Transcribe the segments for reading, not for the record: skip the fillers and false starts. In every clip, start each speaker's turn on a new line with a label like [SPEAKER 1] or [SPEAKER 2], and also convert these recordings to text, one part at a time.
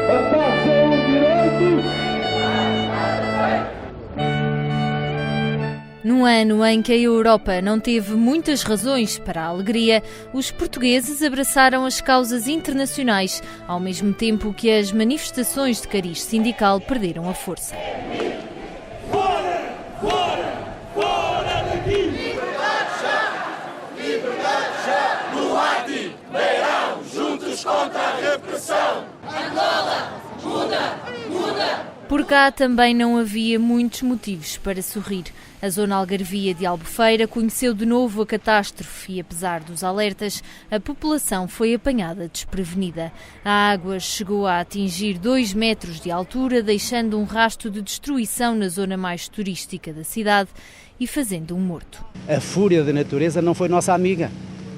[SPEAKER 1] A paz é um direito.
[SPEAKER 2] Num ano em que a Europa não teve muitas razões para a alegria, os portugueses abraçaram as causas internacionais, ao mesmo tempo que as manifestações de cariz sindical perderam a força.
[SPEAKER 1] Fora! Fora! Fora daqui! Liberdade já! Liberdade já! No Haiti, Beirão, juntos contra a repressão! Angola, muda! Muda!
[SPEAKER 2] Por cá também não havia muitos motivos para sorrir. A zona algarvia de Albufeira conheceu de novo a catástrofe e, apesar dos alertas, a população foi apanhada desprevenida. A água chegou a atingir 2 metros de altura, deixando um rastro de destruição na zona mais turística da cidade e fazendo um morto.
[SPEAKER 3] A fúria da natureza não foi nossa amiga.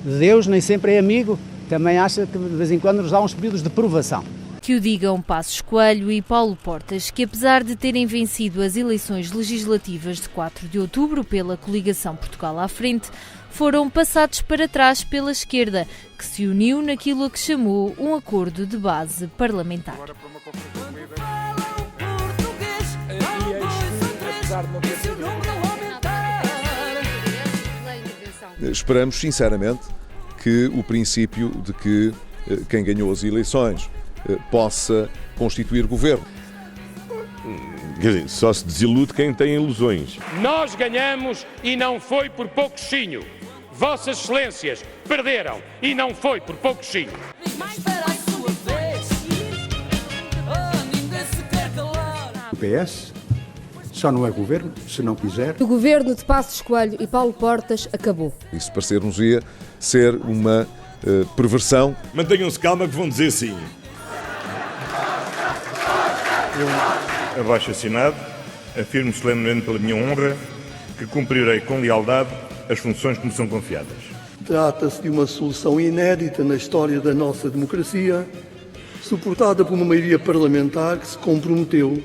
[SPEAKER 3] Deus nem sempre é amigo. Também acha que de vez em quando nos dá uns períodos de provação.
[SPEAKER 2] Que o digam Passos Coelho e Paulo Portas, que apesar de terem vencido as eleições legislativas de 4 de outubro pela coligação Portugal à Frente, foram passados para trás pela esquerda, que se uniu naquilo a que chamou um acordo de base parlamentar.
[SPEAKER 4] Esperamos, sinceramente, que o princípio de que quem ganhou as eleições possa constituir governo.
[SPEAKER 5] Quer dizer, só se desilude quem tem ilusões.
[SPEAKER 6] Nós ganhamos e não foi por pouquinho. Vossas Excelências perderam e não foi por pouquinho.
[SPEAKER 7] O PS só não é governo se não quiser.
[SPEAKER 8] O governo de Passos Coelho e Paulo Portas acabou.
[SPEAKER 4] Isso parecer-nos-ia ser uma perversão.
[SPEAKER 5] Mantenham-se calma que vão dizer sim.
[SPEAKER 9] Eu, abaixo assinado, afirmo solenemente pela minha honra que cumprirei com lealdade as funções que me são confiadas.
[SPEAKER 10] Trata-se de uma solução inédita na história da nossa democracia, suportada por uma maioria parlamentar que se comprometeu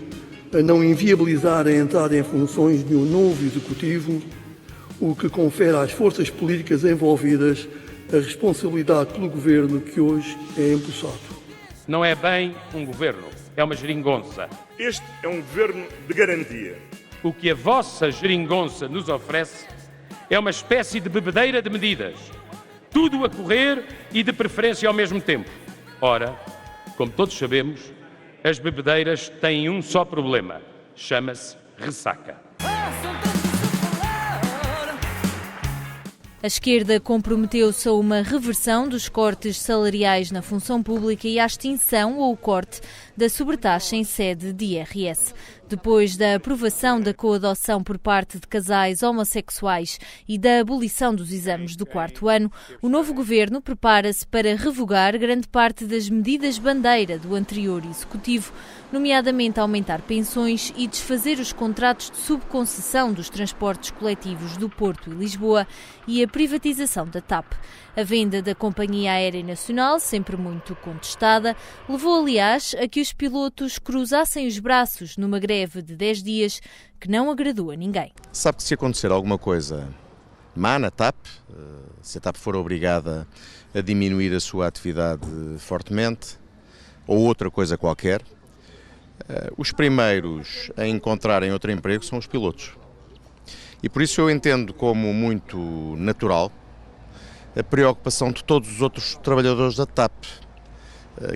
[SPEAKER 10] a não inviabilizar a entrada em funções de um novo executivo, o que confere às forças políticas envolvidas a responsabilidade pelo governo que hoje é empossado.
[SPEAKER 6] Não é bem um governo, é uma geringonça.
[SPEAKER 9] Este é um governo de garantia.
[SPEAKER 6] O que a vossa geringonça nos oferece é uma espécie de bebedeira de medidas. Tudo a correr e de preferência ao mesmo tempo. Ora, como todos sabemos, as bebedeiras têm um só problema. Chama-se ressaca.
[SPEAKER 2] A esquerda comprometeu-se a uma reversão dos cortes salariais na função pública e à extinção ou corte da sobretaxa em sede de IRS. Depois da aprovação da coadoção por parte de casais homossexuais e da abolição dos exames do 4º ano, o novo governo prepara-se para revogar grande parte das medidas bandeira do anterior executivo, nomeadamente aumentar pensões e desfazer os contratos de subconcessão dos transportes coletivos do Porto e Lisboa e a privatização da TAP. A venda da Companhia Aérea Nacional, sempre muito contestada, levou, aliás, a que os pilotos cruzassem os braços numa greve de 10 dias que não agradou a ninguém.
[SPEAKER 11] Sabe que se acontecer alguma coisa má na TAP, se a TAP for obrigada a diminuir a sua atividade fortemente, ou outra coisa qualquer, os primeiros a encontrarem outro emprego são os pilotos. E por isso eu entendo como muito natural a preocupação de todos os outros trabalhadores da TAP,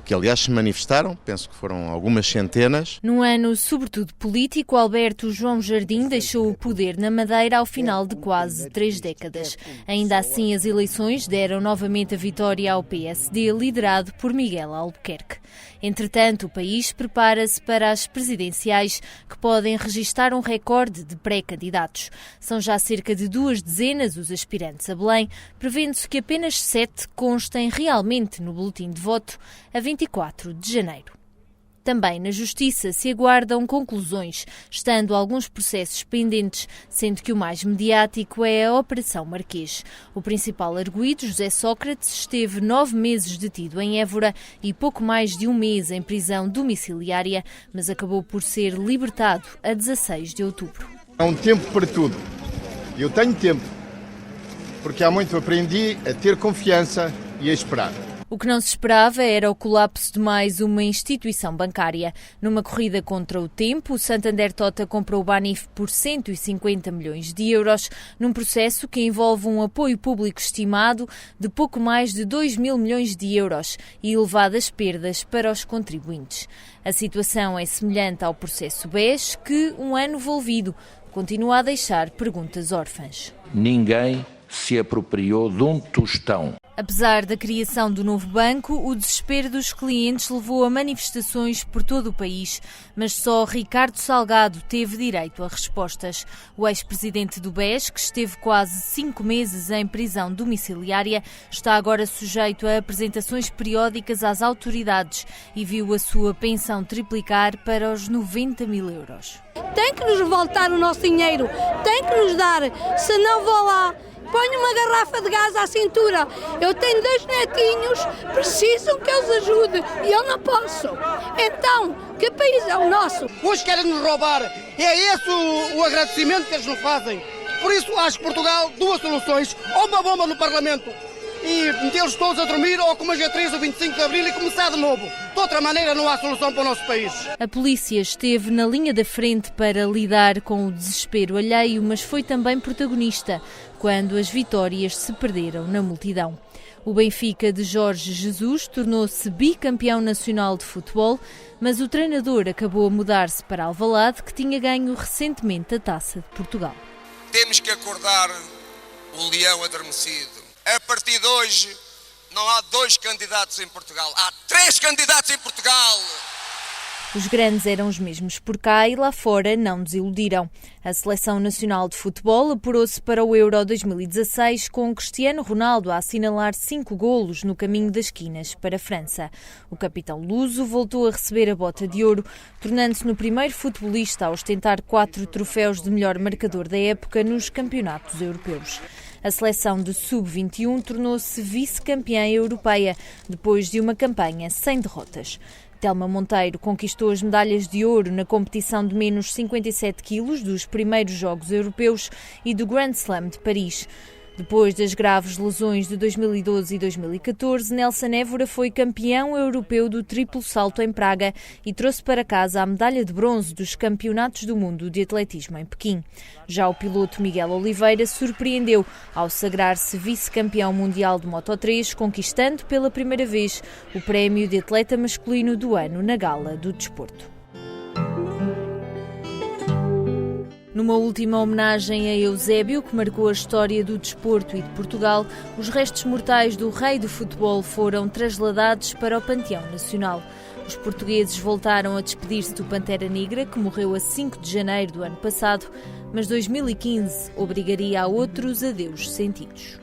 [SPEAKER 11] que aliás se manifestaram, penso que foram algumas centenas.
[SPEAKER 2] Num ano sobretudo político, Alberto João Jardim deixou o poder na Madeira ao final de quase 3 décadas. Ainda assim, as eleições deram novamente a vitória ao PSD, liderado por Miguel Albuquerque. Entretanto, o país prepara-se para as presidenciais, que podem registar um recorde de pré-candidatos. São já cerca de 2 dezenas os aspirantes a Belém, prevendo-se que apenas 7 constem realmente no boletim de voto a 24 de janeiro. Também na Justiça se aguardam conclusões, estando alguns processos pendentes, sendo que o mais mediático é a Operação Marquês. O principal arguido, José Sócrates, esteve 9 meses detido em Évora e pouco mais de 1 mês em prisão domiciliária, mas acabou por ser libertado a 16 de outubro.
[SPEAKER 12] Há um tempo para tudo. Eu tenho tempo, porque há muito aprendi a ter confiança e a esperar.
[SPEAKER 2] O que não se esperava era o colapso de mais uma instituição bancária. Numa corrida contra o tempo, o Santander Tota comprou o Banif por 150 milhões de euros, num processo que envolve um apoio público estimado de pouco mais de 2 mil milhões de euros e elevadas perdas para os contribuintes. A situação é semelhante ao processo BES, que, um ano envolvido, continua a deixar perguntas órfãs.
[SPEAKER 13] Ninguém se apropriou de um tostão.
[SPEAKER 2] Apesar da criação do novo banco, o desespero dos clientes levou a manifestações por todo o país, mas só Ricardo Salgado teve direito a respostas. O ex-presidente do BES, que esteve quase 5 meses em prisão domiciliária, está agora sujeito a apresentações periódicas às autoridades e viu a sua pensão triplicar para os 90 mil euros.
[SPEAKER 14] Tem que nos voltar o nosso dinheiro, tem que nos dar, senão vou lá. Ponho uma garrafa de gás à cintura. Eu tenho 2 netinhos, precisam que eu os ajude e eu não posso. Então, que país é o nosso?
[SPEAKER 15] Hoje querem nos roubar. É esse o agradecimento que eles nos fazem. Por isso, acho que Portugal, 2 soluções. Ou uma bomba no Parlamento e metê-los todos a dormir, ou como a G3 o 25 de Abril e começar de novo. De outra maneira, não há solução para o nosso país.
[SPEAKER 2] A polícia esteve na linha da frente para lidar com o desespero alheio, mas foi também protagonista quando as vitórias se perderam na multidão. O Benfica de Jorge Jesus tornou-se bicampeão nacional de futebol, mas o treinador acabou a mudar-se para Alvalade, que tinha ganho recentemente a Taça de Portugal.
[SPEAKER 16] Temos que acordar o leão adormecido. A partir de hoje, não há 2 candidatos em Portugal, há 3 candidatos em Portugal!
[SPEAKER 2] Os grandes eram os mesmos por cá e lá fora não desiludiram. A Seleção Nacional de Futebol apurou-se para o Euro 2016 com Cristiano Ronaldo a assinalar 5 golos no caminho das esquinas para a França. O capitão luso voltou a receber a bota de ouro, tornando-se no primeiro futebolista a ostentar 4 troféus de melhor marcador da época nos campeonatos europeus. A seleção de sub-21 tornou-se vice-campeã europeia, depois de uma campanha sem derrotas. Telma Monteiro conquistou as medalhas de ouro na competição de menos 57 quilos dos primeiros Jogos Europeus e do Grand Slam de Paris. Depois das graves lesões de 2012 e 2014, Nelson Évora foi campeão europeu do triplo salto em Praga e trouxe para casa a medalha de bronze dos Campeonatos do Mundo de Atletismo em Pequim. Já o piloto Miguel Oliveira surpreendeu ao sagrar-se vice-campeão mundial de Moto3, conquistando pela primeira vez o prémio de atleta masculino do ano na Gala do Desporto. Numa última homenagem a Eusébio, que marcou a história do desporto e de Portugal, os restos mortais do rei do futebol foram trasladados para o Panteão Nacional. Os portugueses voltaram a despedir-se do Pantera Negra, que morreu a 5 de janeiro do ano passado, mas 2015 obrigaria a outros adeus sentidos.